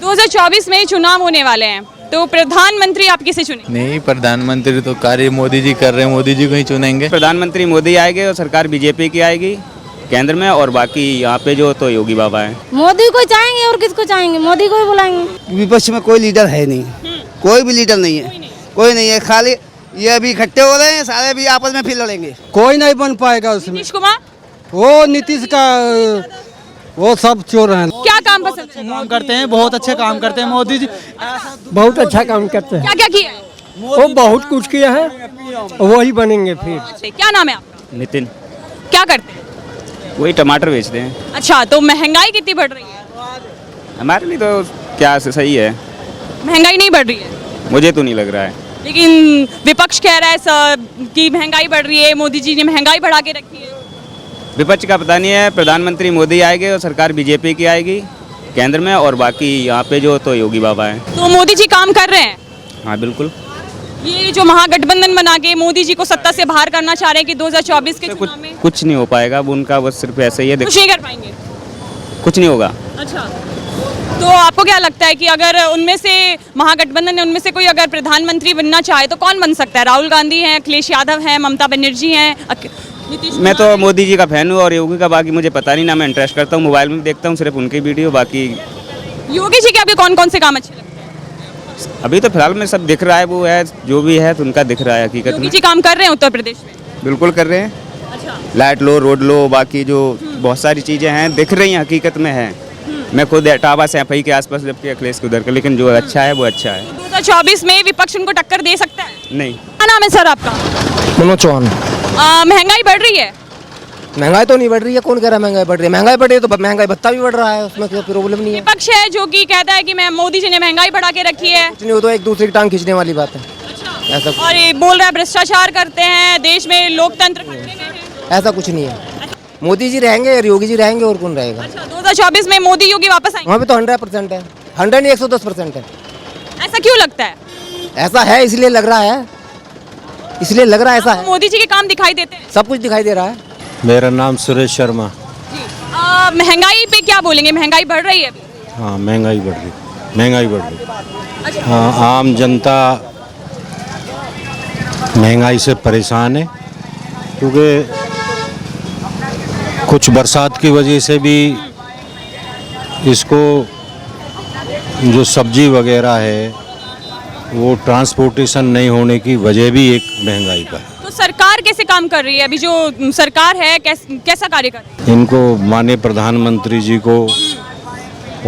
2024 में चुनाव होने वाले हैं, तो प्रधानमंत्री आप किसे चुनेंगे? नहीं, प्रधानमंत्री तो कार्य मोदी जी कर रहे हैं, मोदी जी को ही चुनेंगे। प्रधानमंत्री मोदी आएंगे और सरकार बीजेपी की आएगी केंद्र में, और बाकी यहाँ पे जो तो योगी बाबा है। मोदी को चाहेंगे और किसको चाहेंगे? मोदी को ही बुलाएंगे। विपक्ष में कोई लीडर है नहीं, कोई भी लीडर नहीं है, कोई नहीं है। खाली ये अभी इकट्ठे हो रहे हैं, सारे भी आपस में फिर लड़ेंगे। कोई नहीं बन पाएगा उसमें। नीतीश कुमार? वो नीतीश का वो सब चोर हैं। क्या काम पसंद है? काम करते हैं, बहुत अच्छे काम करते हैं मोदी जी। बहुत अच्छा काम करते हैं। क्या क्या किया है? वो बहुत कुछ किया है, वही बनेंगे फिर। क्या नाम है आपका? नितिन। क्या करते हैं? वही टमाटर बेचते हैं। अच्छा, तो महंगाई कितनी बढ़ रही है? हमारे लिए तो क्या सही है, महंगाई नहीं बढ़ रही है, मुझे तो नहीं लग रहा है। लेकिन विपक्ष कह रहा है कि महंगाई बढ़ रही है, मोदी जी ने महंगाई बढ़ा के रखी है। विपक्ष का पता नहीं है। प्रधानमंत्री मोदी आएंगे और सरकार बीजेपी की आएगी केंद्र में, और बाकी यहाँ पे जो तो योगी बाबा है। तो मोदी जी काम कर रहे हैं? हाँ बिल्कुल। ये जो महागठबंधन बना के मोदी जी को सत्ता से बाहर करना चाह रहे हैं कि 2024 के चुनाव में कुछ नहीं हो पाएगा, अब उनका बस सिर्फ ऐसे ही है। कुछ नहीं कर पाएंगे? कुछ नहीं होगा। अच्छा, तो आपको क्या लगता है कि अगर उनमें से महागठबंधन ने उनमें से कोई अगर प्रधानमंत्री बनना चाहे तो कौन बन सकता है? राहुल गांधी हैं, अखिलेश यादव हैं, ममता बनर्जी हैं, नीतीश मैं तो मोदी जी का फैन हूँ, और योगी का बाकी मुझे पता नहीं ना, मैं इंटरेस्ट करता हूँ, मोबाइल में देखता हूँ सिर्फ उनकी वीडियो। बाकी योगी जी के अभी कौन कौन से काम अच्छे लगते हैं? अभी तो फिलहाल में सब दिख रहा है, वो है जो भी है तो उनका दिख रहा है हकीकत योगी में। जी काम कर रहे हैं उत्तर प्रदेश में? बिल्कुल कर रहे हैं। अच्छा, लाइट लो, रोड लो, बाकी जो बहुत सारी चीज़ें हैं दिख रही हैं, हकीकत में है। मैं खुद इटावा से एफआई के आसपास, जबकि अखिलेश के उधर का, लेकिन जो अच्छा है वो अच्छा है। 2024 में विपक्ष उनको टक्कर दे सकता है? नहीं। क्या नाम है सर आपका? मनोज चौहान। महंगाई बढ़ रही है? महंगाई तो नहीं बढ़ रही है, कौन कह रहा है महंगाई बढ़ रही है? महंगाई बढ़ रही है तो महंगाई भत्ता भी बढ़ रहा है, उसमें कोई प्रॉब्लम नहीं है। विपक्ष है जो कि कहता है कि मैं मोदी जी ने महंगाई बढ़ा के रखी है। कुछ नहीं हो तो एक दूसरे की टांग खींचने वाली बात है। अच्छा, ऐसा और ये बोल रहा है भ्रष्टाचार करते हैं, देश में लोकतंत्र खतरे में है। ऐसा कुछ नहीं है। मोदी जी रहेंगे और योगी जी रहेंगे, और कौन रहेगा? अच्छा, 2024 में मोदी योगी वापस आएंगे? वहाँ पे तो 100% है, 100 नहीं 110% है। ऐसा क्यों लगता है? ऐसा है इसलिए लग रहा है, इसलिए लग रहा है ऐसा है। मोदी जी के काम दिखाई देते हैं? सब कुछ दिखाई दे रहा है। मेरा नाम सुरेश शर्मा। महंगाई पे क्या बोलेंगे? महंगाई बढ़ रही है अभी? हाँ, महंगाई बढ़ रही, महंगाई बढ़ रही। अच्छा, हाँ, आम जनता महंगाई से परेशान है, क्योंकि कुछ बरसात की वजह से भी इसको जो सब्जी वगैरह है वो ट्रांसपोर्टेशन नहीं होने की वजह भी एक महंगाई का है। तो सरकार कैसे काम कर रही है? अभी जो सरकार है कैसा कार्य कर रही है? इनको माननीय प्रधानमंत्री जी को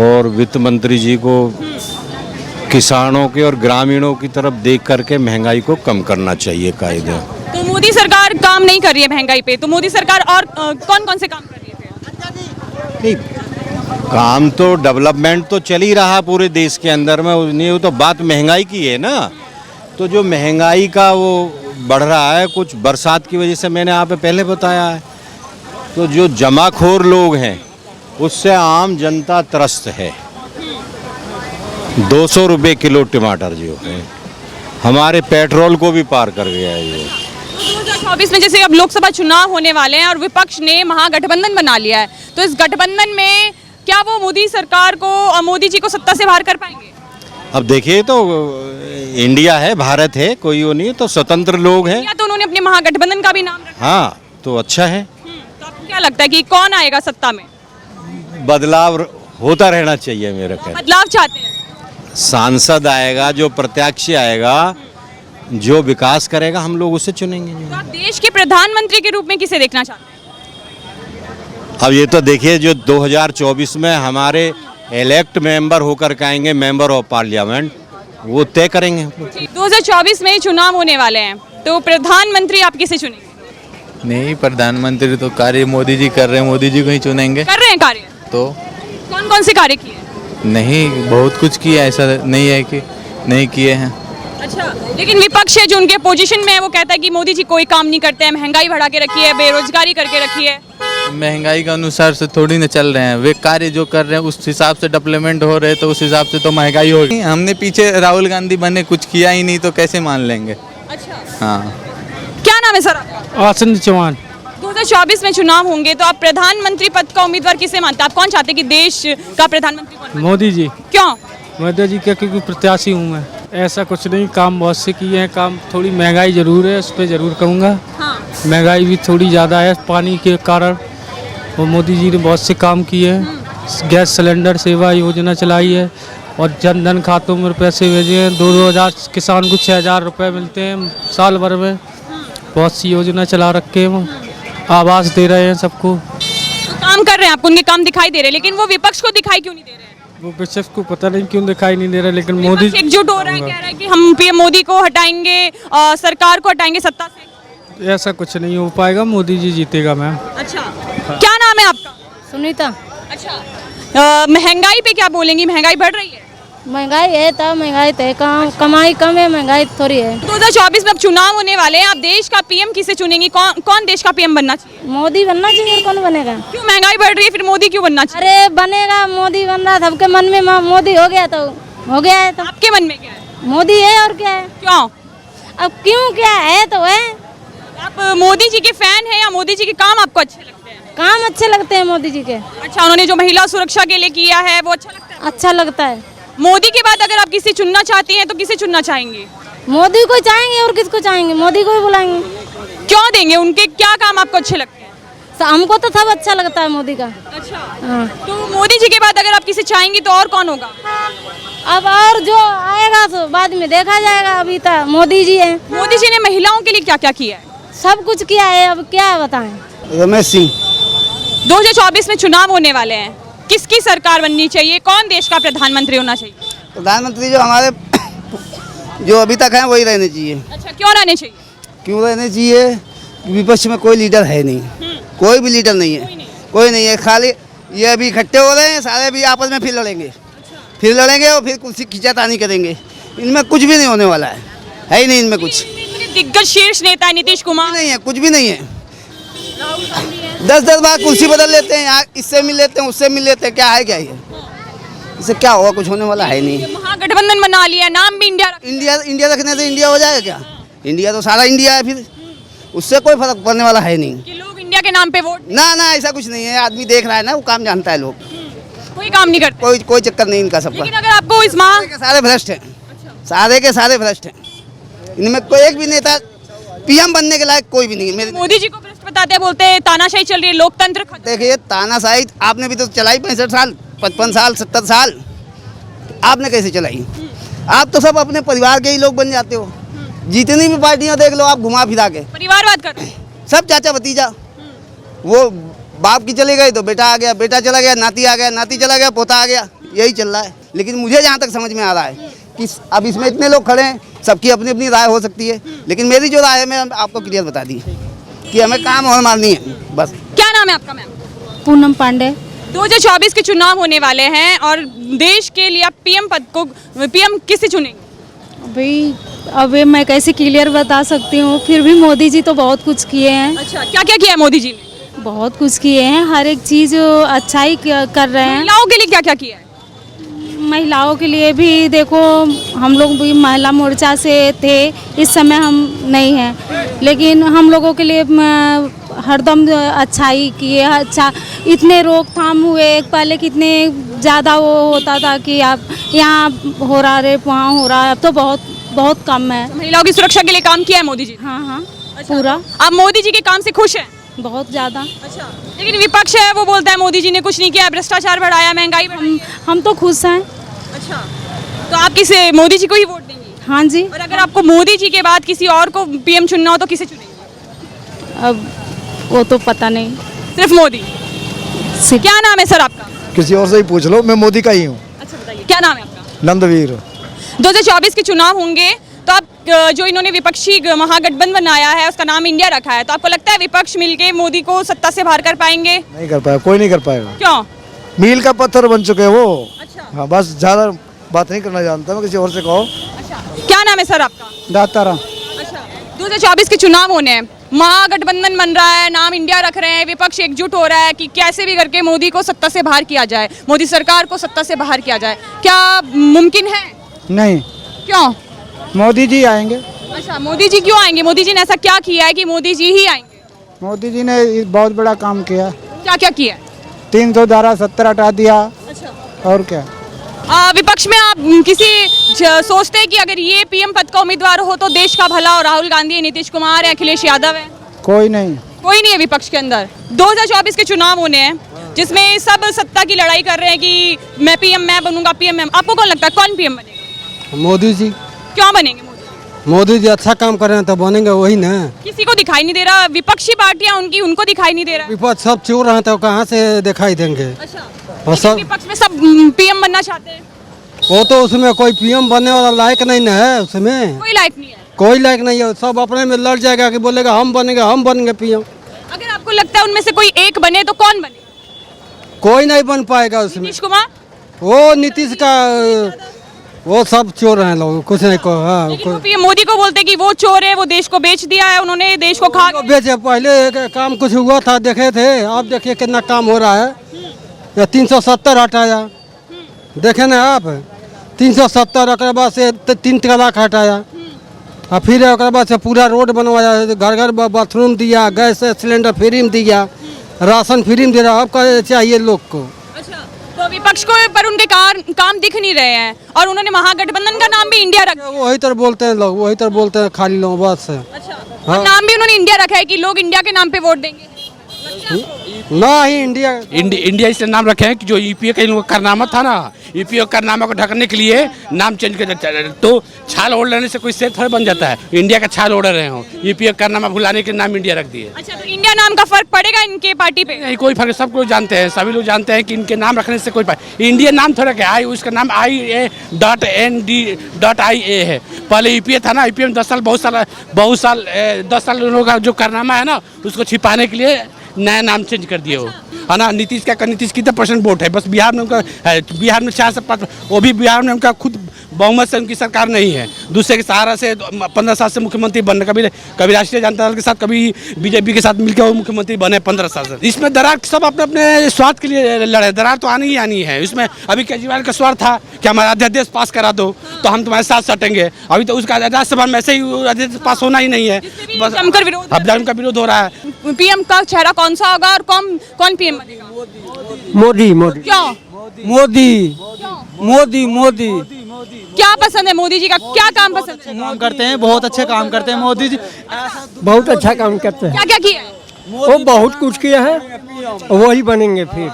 और वित्त मंत्री जी को किसानों के और ग्रामीणों की तरफ देख करके महंगाई को कम करना चाहिए कायदे। तो मोदी सरकार काम नहीं कर रही है महंगाई पे, तो मोदी सरकार और कौन कौन से काम कर रही है? नहीं, काम तो डेवलपमेंट तो चल ही रहा पूरे देश के अंदर में, नहीं वो तो बात महंगाई की है ना। तो जो महंगाई का वो बढ़ रहा है, कुछ बरसात की वजह से, मैंने आप पहले बताया है, तो जो जमाखोर लोग हैं उससे आम जनता त्रस्त है। 200 रुपये किलो टमाटर जो है हमारे पेट्रोल को भी पार कर गया है ये। 2024 में जैसे अब लोकसभा चुनाव होने वाले हैं और विपक्ष ने महागठबंधन बना लिया है, तो इस गठबंधन में क्या वो मोदी सरकार को और मोदी जी को सत्ता से बाहर कर पाएंगे? अब देखिए, तो इंडिया है, भारत है, कोई वो नहीं, तो स्वतंत्र लोग हैं। या तो उन्होंने अपने महागठबंधन का भी नाम रखा। हाँ, तो अच्छा है। तो आपको क्या लगता है कि कौन आएगा सत्ता में? बदलाव होता रहना चाहिए मेरे ख्याल। बदलाव चाहते हैं? सांसद आएगा, जो प्रत्याशी आएगा, जो विकास करेगा, हम लोग उसे चुनेंगे। तो आप देश के प्रधानमंत्री के रूप में किसे देखना चाहते हैं? अब ये तो देखिए, जो 2024 में हमारे इलेक्ट मेंबर होकर के आएंगे, मेंबर ऑफ पार्लियामेंट, वो तय करेंगे। 2024 में चुनाव होने वाले हैं, तो प्रधानमंत्री आप किसे चुनेंगे? नहीं, प्रधानमंत्री तो कार्य मोदी जी कर रहे हैं, मोदी जी को ही चुनेंगे। कर रहे हैं कार्य? तो कौन कौन से कार्य किए? नहीं, बहुत कुछ किया, ऐसा नहीं है कि नहीं किए हैं। अच्छा, लेकिन विपक्ष है जो उनके पोजीशन में है, वो कहता है कि मोदी जी कोई काम नहीं करते हैं, महंगाई बढ़ा के रखी है, बेरोजगारी करके रखी है। महंगाई के अनुसार से थोड़ी ना चल रहे हैं, वे कार्य जो कर रहे हैं उस हिसाब से डेवलपमेंट हो रहे हैं, तो उस हिसाब से तो महंगाई होगी। हमने पीछे राहुल गांधी बने, कुछ किया ही नहीं, तो कैसे मान लेंगे? अच्छा, हाँ। क्या नाम है सर आपका? आसन चौहान। 2024 में चुनाव होंगे, तो आप प्रधानमंत्री पद का उम्मीदवार किसे मानते हैं? आप कौन चाहते हैं कि देश का प्रधानमंत्री कौन बने? मोदी जी। क्यों? मोदी जी का क्योंकि प्रत्याशी हूँ मैं। ऐसा कुछ नहीं, काम बहुत से किए हैं। काम थोड़ी महंगाई ज़रूर है, उस पर ज़रूर कहूँगा। हाँ। महंगाई भी थोड़ी ज़्यादा है पानी के कारण, और मोदी जी ने बहुत से काम किए हैं। गैस सिलेंडर सेवा योजना चलाई है और जन धन खातों में पैसे भेजे हैं। 2,000 किसान को 6,000 रुपये मिलते हैं साल भर में। बहुत सी योजना चला रखे हैं वो, आवास दे रहे हैं सबको। तो काम कर रहे हैं, आपको उनके काम दिखाई दे रहे हैं, लेकिन वो विपक्ष को दिखाई क्यों नहीं दे रहे हैं? वो विपक्ष को पता नहीं क्यों दिखाई नहीं दे रहा, लेकिन मोदी विपक्ष एकजुट हो रहा है, कह रहा है कि हम पीएम मोदी को हटाएंगे, सरकार को हटाएंगे सत्ता से। ऐसा कुछ नहीं हो पाएगा, मोदी जी जीतेगा मैम। अच्छा, क्या नाम है आपका? सुनीता। अच्छा, महंगाई पे क्या बोलेंगी? महंगाई बढ़ रही है? महंगाई है तब महंगाई तो है, कमाई कम है, महंगाई थोड़ी है। 2024 में अब चुनाव होने वाले हैं, आप देश का पीएम किसे चुनेंगी? कौन देश का पीएम बनना चाहिए? मोदी बनना चाहिए, कौन बनेगा? क्यों महंगाई बढ़ रही है, फिर मोदी क्यों बनना चाहिए? अरे बनेगा, मोदी बन रहा, सबके मन में मोदी हो गया तो हो गया है। तो आपके मन में क्या है? मोदी है और क्या है? क्यों? अब क्यों क्या है तो है। आप मोदी जी के फैन हैं या मोदी जी के काम आपको अच्छे लगते हैं? काम अच्छे लगते हैं मोदी जी के। अच्छा, उन्होंने जो महिला सुरक्षा के लिए किया है वो अच्छा लगता है? अच्छा लगता है। मोदी के बाद अगर आप किसी चुनना चाहती हैं तो किसे चुनना चाहेंगे? मोदी को चाहेंगे और किसको चाहेंगे? मोदी को ही बुलाएंगे। क्यों देंगे? उनके क्या काम आपको अच्छे लगते हैं? तो हमको तो सब अच्छा लगता है मोदी का। अच्छा, हाँ। तो मोदी जी के बाद अगर आप किसे चाहेंगी तो और कौन होगा? अब और जो आएगा तो बाद में देखा जाएगा, अभी तक मोदी जी है। मोदी जी ने महिलाओं के लिए क्या क्या किया है? सब कुछ किया है, अब क्या बताएं। रमेश सिंह। 2024 में चुनाव होने वाले हैं, किसकी सरकार बननी चाहिए? कौन देश का प्रधानमंत्री होना चाहिए? प्रधानमंत्री जो हमारे जो अभी तक हैं वही रहने चाहिए। अच्छा, क्यों रहने चाहिए? क्यों रहने चाहिए? विपक्ष में कोई लीडर है नहीं, कोई भी लीडर नहीं है, कोई नहीं है। खाली ये अभी इकट्ठे हो रहे हैं, सारे भी आपस में फिर लड़ेंगे, फिर लड़ेंगे और फिर कुर्सी खींचातानी करेंगे। इनमें कुछ भी नहीं होने वाला है ही नहीं इनमें कुछ। दिग्गज शीर्ष नेता है नीतीश कुमार, नहीं है, कुछ भी नहीं है। 10-10 बार कुर्सी बदल लेते हैं, यहाँ इससे मिल लेते हैं, उससे मिल लेते हैं, क्या है क्या ये? इससे क्या होगा? कुछ होने वाला है नहीं। महागठबंधन बना लिया, नाम भी इंडिया इंडिया रखने से इंडिया हो जाएगा क्या? इंडिया तो सारा इंडिया है, फिर उससे कोई फर्क पड़ने वाला है नहीं। कि लोग इंडिया के नाम पे वोट, ना ऐसा कुछ नहीं है। आदमी देख रहा है ना, वो काम जानता है। लोग कोई काम नहीं करते। कोई चक्कर नहीं इनका सबका। लेकिन अगर आपको इस सारे भ्रष्ट हैं, सारे के सारे भ्रष्ट हैं। इनमें कोई एक भी नेता पीएम बनने के लायक कोई भी नहीं है। मेरे मोदी जी को भ्रष्ट बताते हैं, बोलते हैं तानाशाही चल रही है, लोकतंत्र खत्म। देखिए, तानाशाही आपने भी तो चलाई 65 साल, 55 साल, 70 साल। आपने कैसे चलाई? आप तो सब अपने परिवार के ही लोग बन जाते हो। जितनी भी पार्टियां देख लो आप, घुमा फिरा के परिवारवाद कर रहे हैं। सब चाचा भतीजा। वो बाप की चले गए तो बेटा आ गया, बेटा चला गया नाती आ गया, नाती चला गया पोता आ गया, यही चल रहा है। लेकिन मुझे जहाँ तक समझ में आ रहा है कि अब इसमें इतने लोग खड़े हैं, सबकी अपनी अपनी राय हो सकती है, लेकिन मेरी जो राय है मैं आपको क्लियर बता दी कि हमें काम और मारनी है बस। क्या नाम है आपका मैम? पूनम पांडे। 2024 के चुनाव होने वाले हैं और देश के लिए आप पीएम पद को, पीएम किसे चुनेंगे? अभी मैं कैसे क्लियर बता सकती हूँ, फिर भी मोदी जी तो बहुत कुछ किए हैं। अच्छा, क्या क्या किया है मोदी जी ने? बहुत कुछ किए हैं, हर एक चीज़ अच्छा ही कर रहे हैं। महिलाओं के लिए क्या क्या किया है? महिलाओं के लिए भी देखो, हम लोग भी महिला मोर्चा से थे, इस समय हम नहीं हैं, लेकिन हम लोगों के लिए हरदम अच्छा ही किए। अच्छा, इतने रोकथाम हुए, पहले कितने ज़्यादा वो होता था कि आप यहाँ हो रहा है, वहाँ हो रहा है, अब तो बहुत कम है। महिलाओं की सुरक्षा के लिए काम किया है मोदी जी? हाँ पूरा। आप मोदी जी के काम से खुश हैं? बहुत ज़्यादा। अच्छा, लेकिन विपक्ष है वो बोलता है मोदी जी ने कुछ नहीं किया, भ्रष्टाचार बढ़ाया, महंगाई बढ़ाई। हम तो खुश हैं। अच्छा, तो आप किसे, मोदी जी को ही वोट देंगी? हाँ जी। और अगर आपको मोदी जी के बाद किसी और को पीएम चुनना हो तो किसे चुनेंगे? अब वो तो पता नहीं। सिर्फ मोदी? क्या नाम है सर आपका? किसी और से ही पूछ लो, मैं मोदी का ही हूँ। अच्छा बताइए, क्या नाम है आपका? नंदवीर। 2024 के चुनाव होंगे तो आप जो इन्होंने विपक्षी महागठबंधन बनाया है उसका नाम इंडिया रखा है, तो आपको लगता है विपक्ष मिलके मोदी को सत्ता से बाहर कर पाएंगे? नहीं कर पाएगा, कोई नहीं कर पाएगा। क्यों? मील का पत्थर बन चुके हैं वो। अच्छा। हाँ, बस ज्यादा बात नहीं करना जानता मैं, किसी और से कहो। अच्छा, क्या नाम है सर आपका? दातारा। अच्छा, 2024 के चुनाव होने हैं, महागठबंधन बन रहा है, नाम इंडिया रख रहे हैं, विपक्ष एकजुट हो रहा है कि कैसे भी करके मोदी को सत्ता से बाहर किया जाए, मोदी सरकार को सत्ता से बाहर किया जाए, क्या मुमकिन है? नहीं। क्यों? मोदी जी आएंगे। अच्छा, मोदी जी क्यों आएंगे? मोदी जी ने ऐसा क्या किया है कि मोदी जी ही आएंगे? मोदी जी ने बहुत बड़ा काम किया। क्या क्या किया? 300 धारा 70 हटा दिया। अच्छा, और क्या? विपक्ष में आप सोचते हैं कि अगर ये पीएम पद का उम्मीदवार हो तो देश का भला, और राहुल गांधी, नीतीश कुमार है, अखिलेश यादव है? कोई नहीं। कोई नहीं है विपक्ष के अंदर। 2024 के चुनाव होने हैं जिसमें सब सत्ता की लड़ाई कर रहे हैं कि मैं पीएम, मैं बनूंगा पीएम। आपको कौन लगता है कौन पीएम बनेगा? मोदी जी। क्यों बनेंगे मोदी? मोदी जी अच्छा काम कर रहे हैं तो बनेंगे वही ना। किसी को दिखाई नहीं दे रहा, विपक्षी पार्टियां उनको दिखाई नहीं दे रहा। विपक्ष सब चोर रहे तो कहाँ से दिखाई देंगे? अच्छा, और सब विपक्ष में सब पीएम बनना चाहते हैं। वो तो उसमें कोई पीएम बनने वाला लायक नहीं ना है, उसमें कोई लायक नहीं है। कोई लायक नहीं है। सब अपने में लड़ जाएगा कि बोलेगा हम बनेंगे पीएम। अगर आपको लगता है उनमें से कोई एक बने तो कौन बने? कोई नहीं बन पाएगा उसमें। नीतीश कुमार? वो नीतीश का वो सब चोर हैं लोग, कुछ नहीं को। हाँ, लेकिन वो पीएम मोदी को बोलते कि वो चोर है, वो देश को बेच दिया है, उन्होंने देश को खा बेचे। पहले काम कुछ हुआ था देखे थे, अब देखिए कितना काम हो रहा है। या 370 हटाया, देखे ना आप, 370 एक बाद से 3 तलाक हटाया, और फिर एक बाद से पूरा रोड बनवाया, घर घर बाथरूम दिया, गैस सिलेंडर फ्री में दिया, राशन फ्री में दे रहा। अब क्या चाहिए लोग को? अच्छा, तो विपक्ष को पर उनके काम दिख नहीं रहे हैं, और उन्होंने महागठबंधन का नाम भी इंडिया रखा। वही तरह बोलते हैं लोग, वही तरह बोलते हैं खाली लोग बस। अच्छा, और नाम भी उन्होंने इंडिया रखा है कि लोग इंडिया के नाम पे वोट देंगे। ना ही इंडिया इंडिया इसलिए नाम रखे हैं कि जो ईपीओ का इन लोगों का कारनामा था ना, ईपीओ कारनामा को ढकने के लिए नाम चेंज कर देता है। तो छाल ओढ़ लेने से कोई सेठ थोड़ा बन जाता है। इंडिया का छाल ओढ़ रहे हो, ईपीओ कारनामा भुलाने के नाम इंडिया रख दिए। अच्छा, तो इंडिया नाम का फर्क पड़ेगा इनके पार्टी पे? नहीं, कोई फर्क। सब लोग जानते हैं, सभी लोग जानते हैं कि इनके नाम रखने से कोई इंडिया नाम थोड़ा क्या है, उसका नाम IA.ND.IA है। पहले ईपीओ था ना, ईपीओ में 10 साल 10 साल लोगों का जो कारनामा है ना, उसको छिपाने के लिए नया नाम चेंज कर दिए हो, है ना। नीतीश कितना % वोट है? बस बिहार में उनका है, बिहार में 4 से 5, वो भी बिहार में उनका खुद बहुमत से उनकी सरकार नहीं है। दूसरे के सहारा से 15 साल से मुख्यमंत्री बने, कभी राष्ट्रीय जनता दल के साथ, कभी बीजेपी के साथ मिलकर वो मुख्यमंत्री बने 15 साल से। इसमें दरार सब अपने अपने स्वार्थ के लिए लड़े, दरार तो आनी ही आनी है। इसमें अभी केजरीवाल का स्वार्थ था कि हमारा अध्यादेश पास करा दो तो हम तुम्हारे साथ सटेंगे। अभी तो उसका राज्यसभा में ऐसे ही अध्यादेश पास होना ही नहीं है, बस अब का विरोध हो रहा है। पीएम का चेहरा कौन सा होगा और कौन पीएम बनेगा? मोदी। क्यों मोदी क्या पसंद है मोदी जी का? क्या काम पसंद है? काम करते हैं, बहुत अच्छे काम करते हैं मोदी जी। बहुत अच्छा काम करते हैं। क्या क्या किया है? वो बहुत कुछ किया है, वही बनेंगे फिर।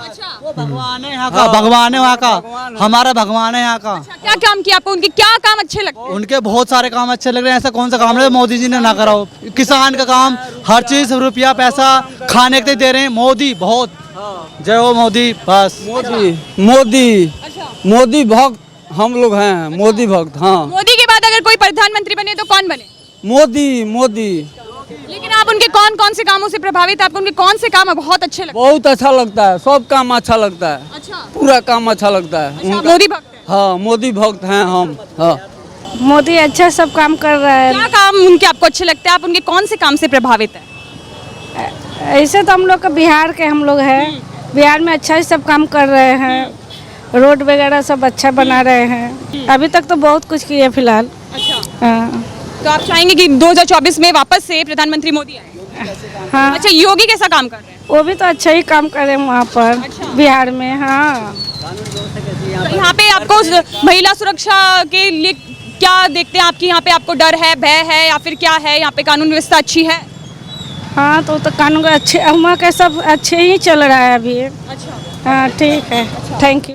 भगवान है यहाँ का, भगवान है वहाँ का, हमारा भगवान है यहाँ का। क्या काम किया आपको? उनके क्या काम अच्छे लगते हैं? उनके बहुत सारे काम अच्छे लग रहे हैं। ऐसा कौन सा काम है मोदी जी ने ना करा हो? किसान का काम, हर चीज, रुपया पैसा खाने के दे रहे हैं मोदी। बहुत जय हो मोदी। बस मोदी भक्त हम लोग हैं, मोदी भक्त। हाँ, मोदी के बाद अगर कोई प्रधानमंत्री बने तो कौन बने? मोदी। लेकिन आप उनके कौन से कामों से प्रभावित है? आपको उनके कौन से काम बहुत अच्छे लगते बहुत अच्छा लगता है, सब काम अच्छा लगता है। अच्छा, पूरा काम अच्छा लगता है। अच्छा, मोदी भक्त है। हाँ, मोदी भक्त हैं हम। हाँ, मोदी अच्छा सब काम कर रहा है। क्या काम उनके आपको अच्छे लगते हैं? आप उनके कौन से काम से प्रभावित है? ऐसे तो हम लोग का बिहार के हम लोग हैं, बिहार में अच्छा ही सब काम कर रहे हैं, रोड वगैरह सब अच्छा बना रहे हैं। अभी तक तो बहुत कुछ किए फिलहाल। अच्छा, हाँ। तो आप चाहेंगे कि 2024 में वापस से प्रधानमंत्री मोदी आए? हाँ, अच्छा, योगी कैसा काम कर रहे हैं? वो भी तो अच्छा ही काम कर रहे हैं वहाँ पर। बिहार में। हाँ, तो यहाँ पे आपको महिला सुरक्षा के लिए क्या देखते हैं? आपकी यहाँ पे आपको डर है, भय है, या फिर क्या है? यहाँ पे कानून व्यवस्था अच्छी है? हाँ, तो कानून अच्छे, वहाँ के सब अच्छे ही चल रहा है अभी। अच्छा, हाँ, ठीक है, थैंक यू।